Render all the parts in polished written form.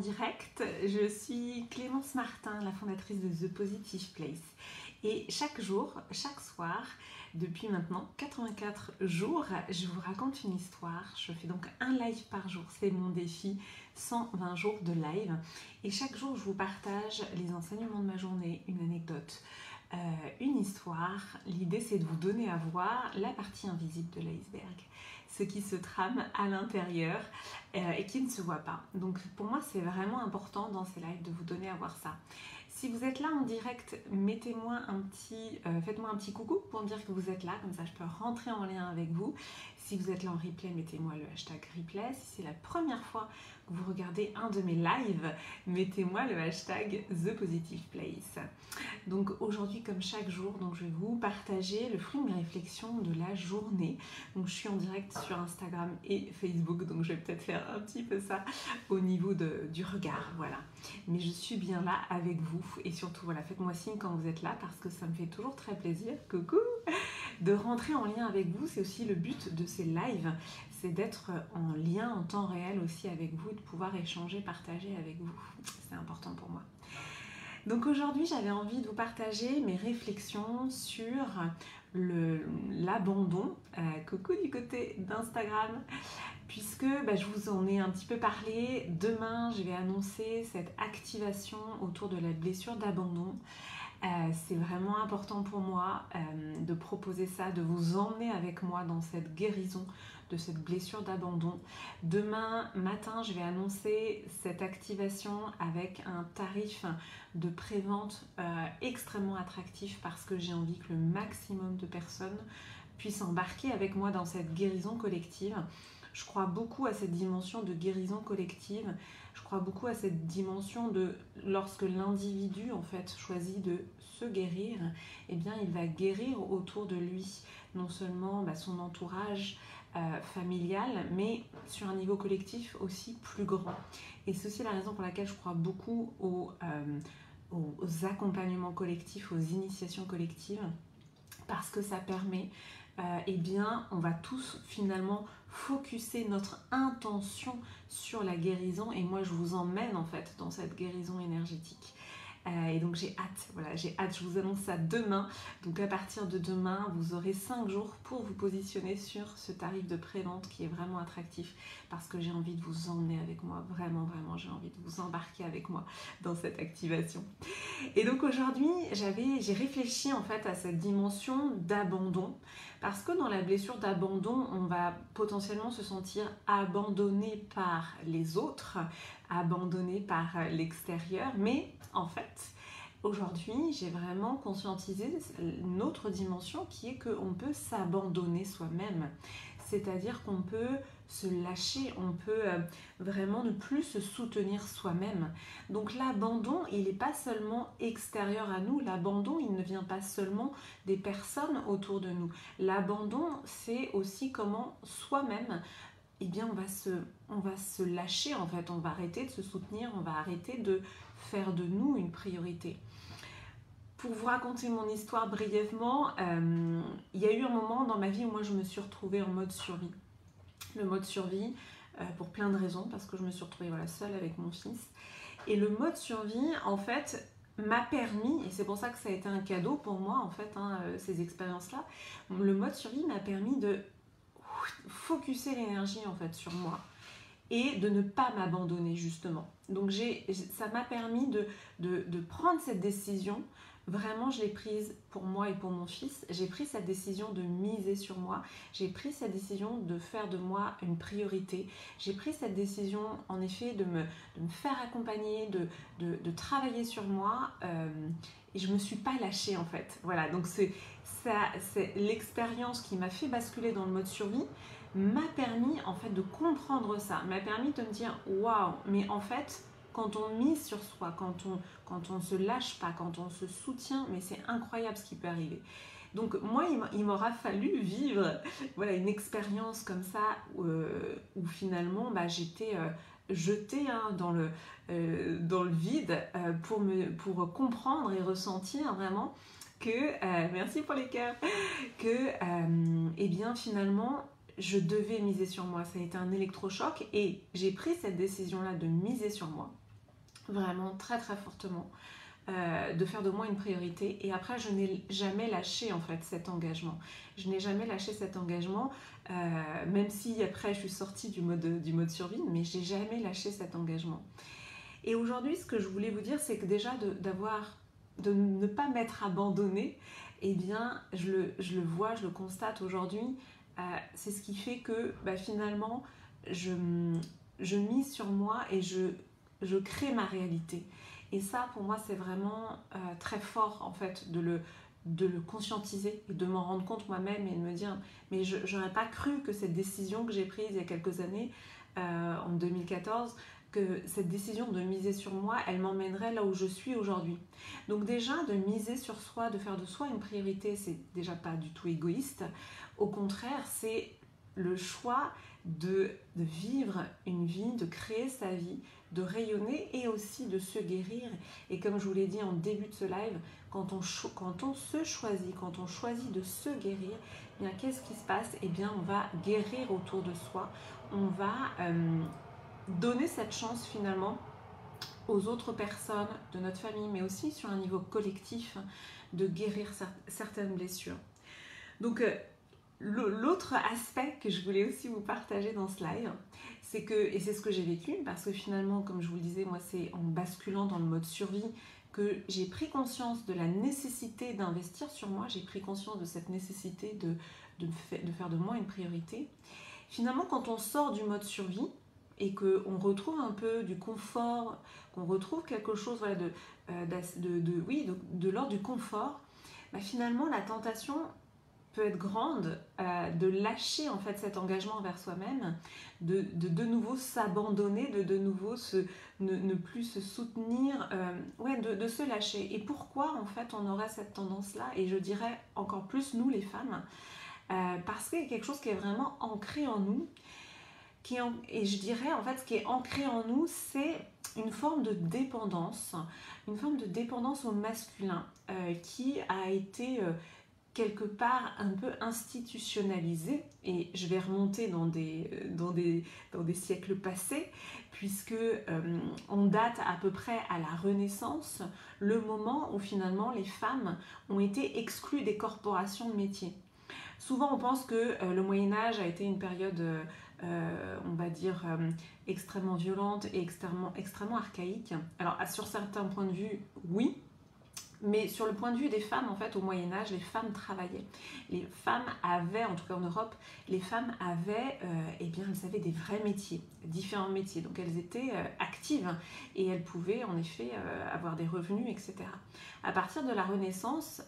direct. Je suis Clémence Martin, la fondatrice de The Positive Place. Et chaque jour, chaque soir, depuis maintenant 84 jours, je vous raconte une histoire. Je fais donc un live par jour, c'est mon défi, 120 jours de live. Et chaque jour, je vous partage les enseignements de ma journée, une anecdote, une histoire. L'idée, c'est de vous donner à voir la partie invisible de l'iceberg, ce qui se trame à l'intérieur et qui ne se voit pas. Donc pour moi, c'est vraiment important dans ces lives de vous donner à voir ça. Si vous êtes là en direct, faites-moi un petit coucou pour me dire que vous êtes là, comme ça je peux rentrer en lien avec vous. Si vous êtes là en replay, mettez-moi le hashtag replay. Si c'est la première fois que vous regardez un de mes lives, mettez-moi le hashtag ThePositivePlace. Donc aujourd'hui, comme chaque jour, donc je vais vous partager le fruit de mes réflexions de la journée. Donc je suis en direct sur Instagram et Facebook, donc je vais peut-être faire un petit peu ça au niveau du regard, voilà. Mais je suis bien là avec vous et surtout, voilà, faites-moi signe quand vous êtes là parce que ça me fait toujours très plaisir. Coucou! De rentrer en lien avec vous, c'est aussi le but de ces lives, c'est d'être en lien en temps réel aussi avec vous, de pouvoir échanger, partager avec vous. C'est important pour moi. Donc aujourd'hui, j'avais envie de vous partager mes réflexions sur l'abandon. Coucou du côté d'Instagram, puisque je vous en ai un petit peu parlé. Demain, je vais annoncer cette activation autour de la blessure d'abandon. C'est vraiment important pour moi de proposer ça, de vous emmener avec moi dans cette guérison de cette blessure d'abandon. Demain matin, je vais annoncer cette activation avec un tarif de prévente extrêmement attractif parce que j'ai envie que le maximum de personnes puissent embarquer avec moi dans cette guérison collective. Je crois beaucoup à cette dimension de guérison collective. Je crois beaucoup à cette dimension de lorsque l'individu en fait choisit de se guérir, eh bien il va guérir autour de lui non seulement son entourage familial, mais sur un niveau collectif aussi plus grand. Et c'est aussi la raison pour laquelle je crois beaucoup aux accompagnements collectifs, aux initiations collectives, parce que ça permet eh bien, on va tous finalement focuser notre intention sur la guérison et moi je vous emmène en fait dans cette guérison énergétique. Et donc j'ai hâte, voilà, j'ai hâte, je vous annonce ça demain. Donc à partir de demain, vous aurez 5 jours pour vous positionner sur ce tarif de prévente qui est vraiment attractif parce que j'ai envie de vous emmener avec moi, vraiment, vraiment, j'ai envie de vous embarquer avec moi dans cette activation. Et donc aujourd'hui, j'ai réfléchi en fait à cette dimension d'abandon parce que dans la blessure d'abandon, on va potentiellement se sentir abandonné par les autres, abandonné par l'extérieur, mais en fait, aujourd'hui, j'ai vraiment conscientisé une autre dimension qui est qu'on peut s'abandonner soi-même. C'est-à-dire qu'on peut se lâcher, on peut vraiment ne plus se soutenir soi-même. Donc l'abandon, il n'est pas seulement extérieur à nous, l'abandon, il ne vient pas seulement des personnes autour de nous. L'abandon, c'est aussi comment soi-même, eh bien on va se lâcher en fait, on va arrêter de se soutenir, on va arrêter de faire de nous une priorité. Pour vous raconter mon histoire brièvement, il y a eu un moment dans ma vie où moi je me suis retrouvée en mode survie. Le mode survie pour plein de raisons, parce que je me suis retrouvée seule avec mon fils. Et le mode survie, en fait, m'a permis, et c'est pour ça que ça a été un cadeau pour moi, en fait, ces expériences-là, le mode survie m'a permis de focuser l'énergie, en fait, sur moi et de ne pas m'abandonner, justement. Donc, ça m'a permis de prendre cette décision. Vraiment, je l'ai prise pour moi et pour mon fils. J'ai pris cette décision de miser sur moi. J'ai pris cette décision de faire de moi une priorité. J'ai pris cette décision, en effet, de me faire accompagner, de travailler sur moi. Et je ne me suis pas lâchée, en fait. Voilà, donc c'est l'expérience qui m'a fait basculer dans le mode survie, m'a permis, en fait, de comprendre ça. M'a permis de me dire, waouh, mais en fait, quand on mise sur soi, quand on ne se lâche pas, quand on se soutient, mais c'est incroyable ce qui peut arriver. Donc moi, il m'aura fallu vivre une expérience comme ça où finalement j'étais jetée dans le vide pour comprendre et ressentir vraiment que, merci pour les cœurs, que eh bien finalement je devais miser sur moi. Ça a été un électrochoc et j'ai pris cette décision-là de miser sur moi. vraiment très très fortement, de faire de moi une priorité. Et après, je n'ai jamais lâché en fait cet engagement. Je n'ai jamais lâché cet engagement, même si après je suis sortie du mode survie, mais j'ai jamais lâché cet engagement. Et aujourd'hui, ce que je voulais vous dire, c'est que déjà de ne pas m'être abandonnée, eh bien, je le vois, je le constate aujourd'hui, c'est ce qui fait que finalement, je mise sur moi et je crée ma réalité. Et ça, pour moi, c'est vraiment très fort, en fait, de le conscientiser et de m'en rendre compte moi-même et de me dire, mais je n'aurais pas cru que cette décision que j'ai prise il y a quelques années, en 2014, que cette décision de miser sur moi, elle m'emmènerait là où je suis aujourd'hui. Donc déjà, de miser sur soi, de faire de soi une priorité, c'est déjà pas du tout égoïste. Au contraire, c'est le choix de vivre une vie, de créer sa vie, de rayonner et aussi de se guérir. Et comme je vous l'ai dit en début de ce live, quand on se choisit, quand on choisit de se guérir, eh bien qu'est-ce qui se passe? Eh bien on va guérir autour de soi, on va donner cette chance finalement aux autres personnes de notre famille, mais aussi sur un niveau collectif, de guérir certaines blessures. Donc l'autre aspect que je voulais aussi vous partager dans ce live, c'est que, et c'est ce que j'ai vécu, parce que finalement, comme je vous le disais, moi c'est en basculant dans le mode survie que j'ai pris conscience de la nécessité d'investir sur moi, j'ai pris conscience de cette nécessité de faire de moi une priorité. Finalement, quand on sort du mode survie et qu'on retrouve un peu du confort, qu'on retrouve quelque chose voilà, de l'ordre du confort, finalement la tentation peut être grande de lâcher en fait cet engagement vers soi-même, de nouveau s'abandonner, de nouveau ne plus se soutenir, de se lâcher. Et pourquoi en fait on aurait cette tendance-là? Et je dirais encore plus nous les femmes, parce qu'il y a quelque chose qui est vraiment ancré en nous, et je dirais en fait ce qui est ancré en nous, c'est une forme de dépendance au masculin qui a été quelque part un peu institutionnalisé, et je vais remonter dans des siècles passés, puisque on date à peu près à la Renaissance, le moment où finalement les femmes ont été exclues des corporations de métiers. Souvent on pense que le Moyen-Âge a été une période on va dire extrêmement violente et extrêmement archaïque. Alors sur certains points de vue, oui, mais sur le point de vue des femmes, en fait, au Moyen-Âge, les femmes travaillaient. Les femmes avaient, en tout cas en Europe, les femmes avaient, elles avaient des vrais métiers, différents métiers. Donc elles étaient actives et elles pouvaient en effet avoir des revenus, etc. À partir de la Renaissance,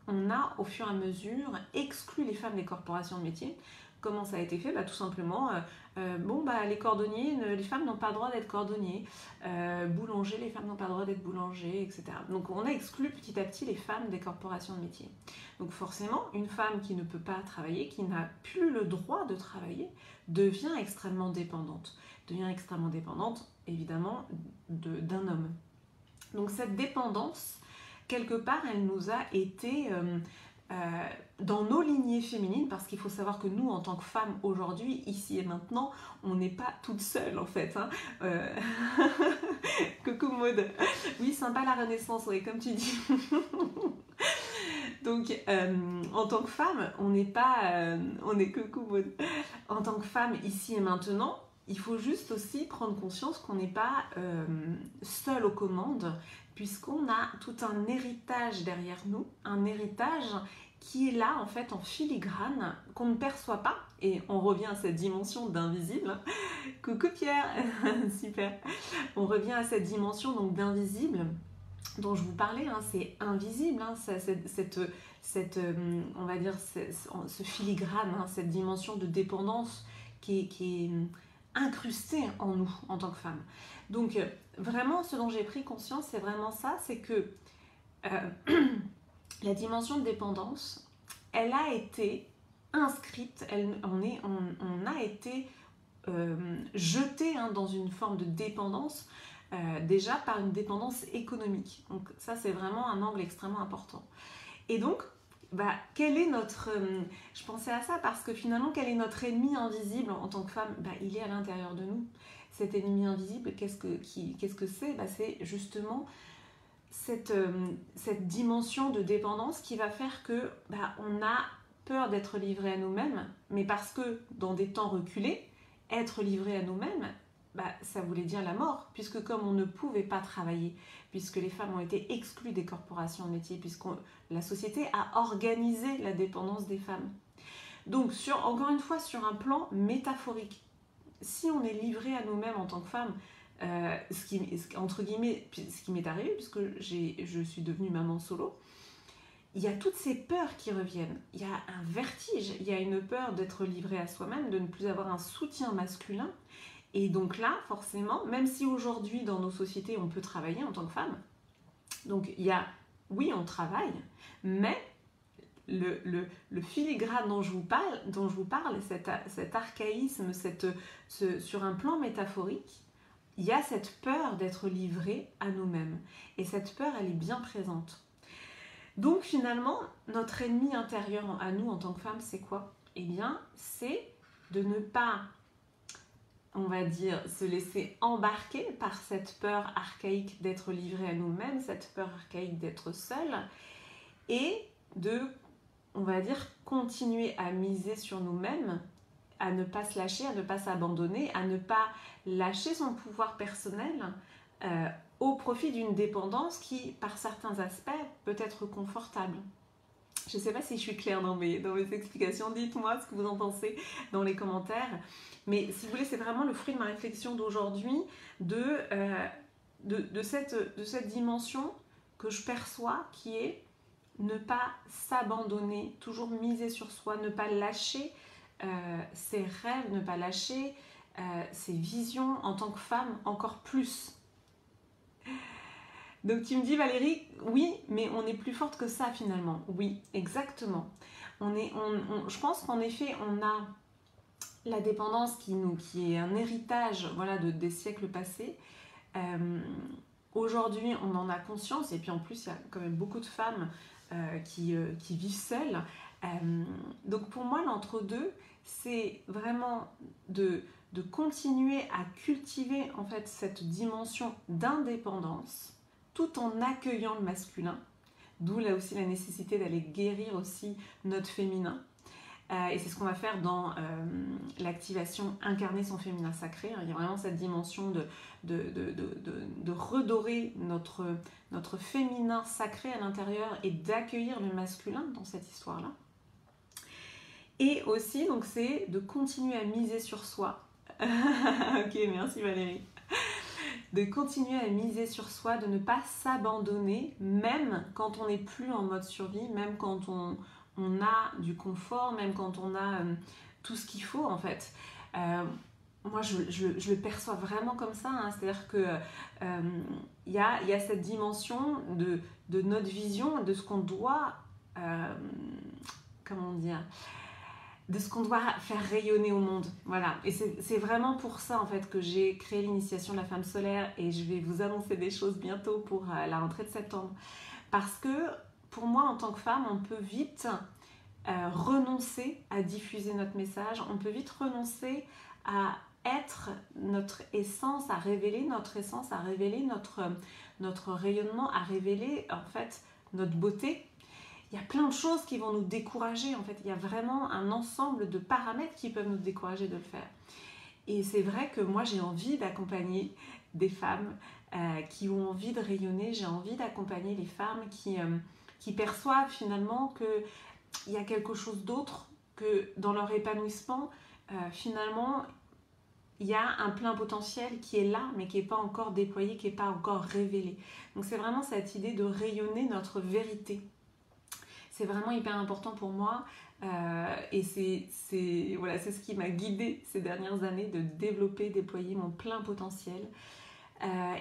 on a au fur et à mesure exclu les femmes des corporations de métiers. Comment ça a été fait? Tout simplement, les cordonniers, les femmes n'ont pas le droit d'être cordonniers. Boulanger, les femmes n'ont pas le droit d'être boulangers, etc. Donc on a exclu petit à petit les femmes des corporations de métiers. Donc forcément, une femme qui ne peut pas travailler, qui n'a plus le droit de travailler, devient extrêmement dépendante. Évidemment, d'un homme. Donc cette dépendance, quelque part, elle nous a été... dans nos lignées féminines, parce qu'il faut savoir que nous, en tant que femmes, aujourd'hui, ici et maintenant, on n'est pas toutes seules, en fait. Coucou Maud. Oui, sympa la Renaissance, oui, comme tu dis. Donc, en tant que femme, on n'est pas... on est coucou Maud. En tant que femme, ici et maintenant, il faut juste aussi prendre conscience qu'on n'est pas seul aux commandes, puisqu'on a tout un héritage derrière nous, un héritage qui est là en fait en filigrane, qu'on ne perçoit pas, et on revient à cette dimension d'invisible. Coucou Pierre, super. On revient à cette dimension donc d'invisible dont je vous parlais, c'est invisible, on va dire ce filigrane, cette dimension de dépendance qui est incrustée en nous en tant que femme. Donc vraiment ce dont j'ai pris conscience, c'est vraiment ça, c'est que la dimension de dépendance, elle a été inscrite, on a été jeté dans une forme de dépendance, déjà par une dépendance économique. Donc ça c'est vraiment un angle extrêmement important. Et donc, quel est notre... je pensais à ça parce que finalement, quel est notre ennemi invisible en tant que femme? Il est à l'intérieur de nous. cet ennemi invisible, qu'est-ce que c'est? Bah, c'est justement cette dimension de dépendance qui va faire que on a peur d'être livré à nous-mêmes, mais parce que dans des temps reculés, être livré à nous-mêmes, ça voulait dire la mort, puisque comme on ne pouvait pas travailler, puisque les femmes ont été exclues des corporations de métier, puisque la société a organisé la dépendance des femmes. Donc, encore une fois, sur un plan métaphorique, si on est livré à nous-mêmes en tant que femme, entre guillemets, ce qui m'est arrivé, puisque je suis devenue maman solo, il y a toutes ces peurs qui reviennent. Il y a un vertige, il y a une peur d'être livré à soi-même, de ne plus avoir un soutien masculin. Et donc là, forcément, même si aujourd'hui, dans nos sociétés, on peut travailler en tant que femme, donc oui, on travaille, mais le filigrane dont je vous parle, cet archaïsme, sur un plan métaphorique, il y a cette peur d'être livré à nous-mêmes. Et cette peur, elle est bien présente. Donc finalement, notre ennemi intérieur à nous en tant que femme, c'est quoi? Eh bien, c'est de ne pas, on va dire, se laisser embarquer par cette peur archaïque d'être livré à nous-mêmes, cette peur archaïque d'être seule, et de, on va dire, continuer à miser sur nous-mêmes, à ne pas se lâcher, à ne pas s'abandonner, à ne pas lâcher son pouvoir personnel au profit d'une dépendance qui, par certains aspects, peut être confortable. Je ne sais pas si je suis claire dans mes explications, dites-moi ce que vous en pensez dans les commentaires. Mais si vous voulez, c'est vraiment le fruit de ma réflexion d'aujourd'hui, de cette dimension que je perçois, qui est ne pas s'abandonner, toujours miser sur soi, ne pas lâcher ses rêves, ne pas lâcher ses visions en tant que femme, encore plus. Donc tu me dis Valérie, oui, mais on est plus forte que ça finalement. Oui, exactement. Je pense qu'en effet, on a la dépendance qui est un héritage, voilà, des siècles passés. Aujourd'hui, on en a conscience, et puis en plus, il y a quand même beaucoup de femmes qui vivent seules. Donc pour moi, l'entre-deux, c'est vraiment de continuer à cultiver en fait cette dimension d'indépendance, tout en accueillant le masculin, d'où là aussi la nécessité d'aller guérir aussi notre féminin. Et c'est ce qu'on va faire dans l'activation Incarner son féminin sacré. Il y a vraiment cette dimension de redorer notre féminin sacré à l'intérieur et d'accueillir le masculin dans cette histoire-là. Et aussi, donc, c'est de continuer à miser sur soi. Ok, merci Valérie. De continuer à miser sur soi, de ne pas s'abandonner, même quand on n'est plus en mode survie, même quand on a du confort, même quand on a tout ce qu'il faut en fait. Moi, je le perçois vraiment comme ça, hein. C'est-à-dire que y a cette dimension de notre vision, de ce qu'on doit, comment dire, de ce qu'on doit faire rayonner au monde. Voilà. Et c'est vraiment pour ça en fait que j'ai créé l'initiation de la femme solaire, et je vais vous annoncer des choses bientôt pour la rentrée de septembre. Parce que pour moi, en tant que femme, on peut vite renoncer à diffuser notre message, on peut vite renoncer à être notre essence, à révéler notre essence, à révéler notre rayonnement, à révéler en fait notre beauté. Il y a plein de choses qui vont nous décourager en fait. Il y a vraiment un ensemble de paramètres qui peuvent nous décourager de le faire. Et c'est vrai que moi j'ai envie d'accompagner des femmes qui ont envie de rayonner. J'ai envie d'accompagner les femmes qui perçoivent finalement qu'il y a quelque chose d'autre, que dans leur épanouissement, finalement, il y a un plein potentiel qui est là, mais qui n'est pas encore déployé, qui n'est pas encore révélé. Donc c'est vraiment cette idée de rayonner notre vérité. C'est vraiment hyper important pour moi, et c'est ce qui m'a guidée ces dernières années, de développer, déployer mon plein potentiel.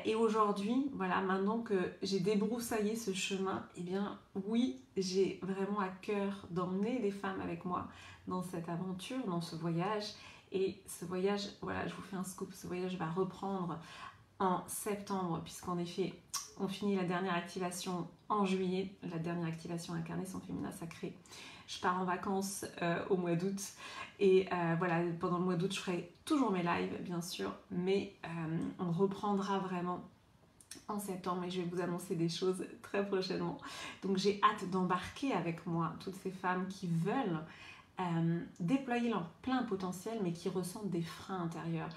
Et aujourd'hui, voilà, maintenant que j'ai débroussaillé ce chemin, eh bien oui, j'ai vraiment à cœur d'emmener les femmes avec moi dans cette aventure, dans ce voyage. Et ce voyage, voilà, je vous fais un scoop, ce voyage va reprendre en septembre, puisqu'en effet, on finit la dernière activation en juillet, la dernière activation Incarner son féminin sacré. Je pars en vacances au mois d'août. Et voilà, pendant le mois d'août, je ferai toujours mes lives, bien sûr. Mais on reprendra vraiment en septembre et je vais vous annoncer des choses très prochainement. Donc j'ai hâte d'embarquer avec moi toutes ces femmes qui veulent déployer leur plein potentiel mais qui ressentent des freins intérieurs,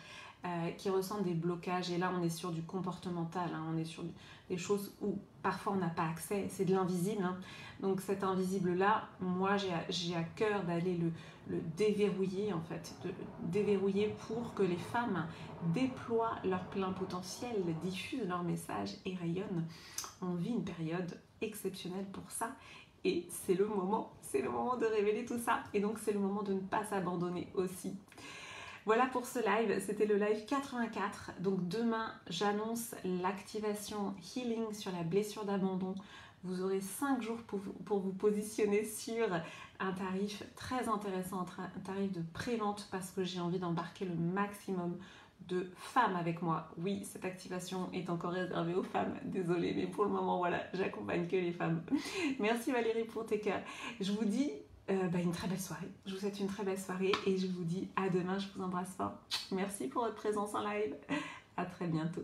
qui ressentent des blocages. Et là on est sur du comportemental, hein, on est sur des choses où parfois on n'a pas accès, c'est de l'invisible, hein. Donc cet invisible là, moi j'ai à cœur d'aller le déverrouiller en fait, de déverrouiller pour que les femmes déploient leur plein potentiel, diffusent leur message et rayonnent. On vit une période exceptionnelle pour ça et c'est le moment de révéler tout ça et donc c'est le moment de ne pas s'abandonner aussi. Voilà pour ce live, c'était le live 84. Donc demain, j'annonce l'activation Healing sur la blessure d'abandon. Vous aurez 5 jours pour vous positionner sur un tarif très intéressant, un tarif de pré-vente parce que j'ai envie d'embarquer le maximum de femmes avec moi. Oui, cette activation est encore réservée aux femmes, désolée, mais pour le moment, voilà, j'accompagne que les femmes. Merci Valérie pour tes cœurs. Je vous dis une très belle soirée. Je vous souhaite une très belle soirée et je vous dis à demain. Je vous embrasse fort. Merci pour votre présence en live. À très bientôt.